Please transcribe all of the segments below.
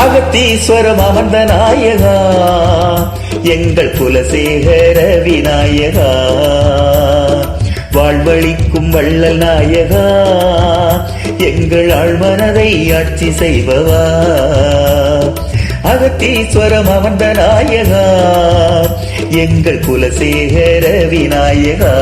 அகத்தீஸ்வரம் அமர்ந்த நாயகா எங்கள் குலசேகர விநாயகா, வாழ்வழிக்கும் வள்ளல் நாயகா எங்கள் ஆழ்மனதை ஆட்சி செய்பவா. அகத்தீஸ்வரம் அமர்ந்த நாயகா எங்கள் குலசேகர விநாயகா.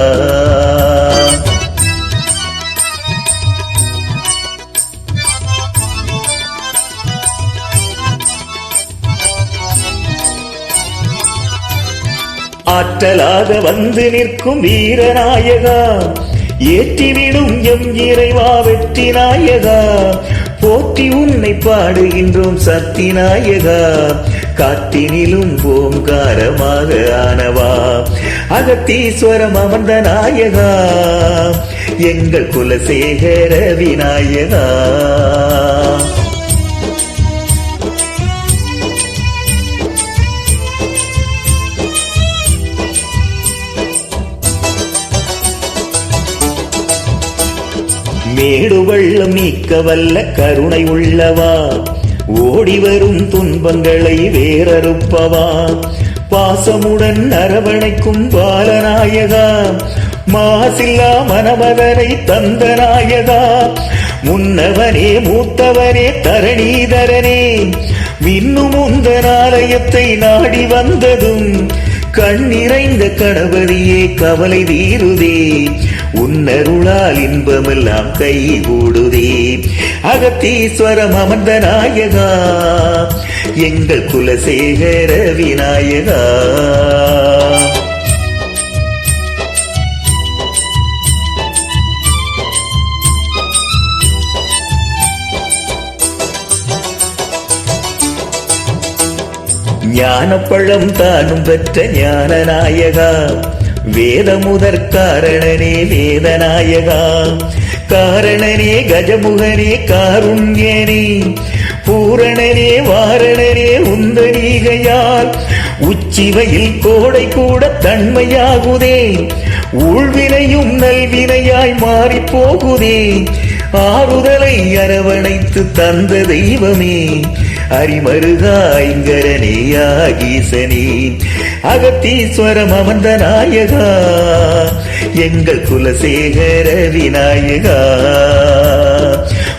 ஆற்றலாக வந்து நிற்கும் வீரநாயகா, ஏற்றிவிடும் எம் இறைவா வெற்றி நாயகா, போற்றி உன்னை பாடுகின்றோம் சக்தி நாயகா, காற்றினிலும் ஓங்காரமாக ஆனவா. அகத்தீஸ்வரம் அமர்ந்த நாயகா எங்கள் குலசேகர விநாயகா. மேடு வெள்ளம் நீக்க வல்ல கருணை உள்ளவா, ஓடி வரும் துன்பங்களை வேறறுப்பவா, பாசமுடன் அரவணைக்கும் பாலநாயகா, மாசில்லா மனமதனை தந்த நாயகா, முன்னவனே மூத்தவனே தரணீதரனே, மின்னும் உந்தன் ஆலயத்தை நாடி வந்ததும் கண்ணிறைந்த கணபதியே கவலை தீருதே, உன்னருளால் இன்பமெல்லாம் கை கூடுதே. அகத்தீஸ்வரம் அமர்ந்த நாயகா எங்கள் குலசேகர விநாயகா. ஞானப்பழம் தானும் பெற்ற ஞான நாயகா, வேத முதற் காரணனே வேதநாயகா, காரணனே கஜமுகனே காருண்யனே, பூரணனே வாரணனே உந்தனீகையால், உச்சிவையில் கோடை கூட தன்மையாகுதே, ஊழ்வினையும் நல்வினையாய் மாறி போகுதே, ஆறுதலை அரவணைத்து தந்த தெய்வமே, அரிமருகாய்கரனே யாகீசனே. அகத்தீஸ்வரம் அமர்ந்த நாயகா எங்கள் குலசேகர விநாயகா,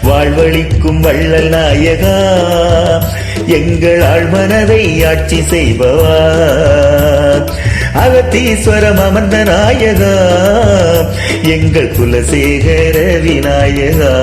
வாழ்வழிக்கும் வள்ளல் நாயகா எங்கள் ஆழ்மனதை ஆட்சி செய்பவா. அகத்தீஸ்வரம் அமர்ந்த நாயகா எங்கள் குலசேகர விநாயகா.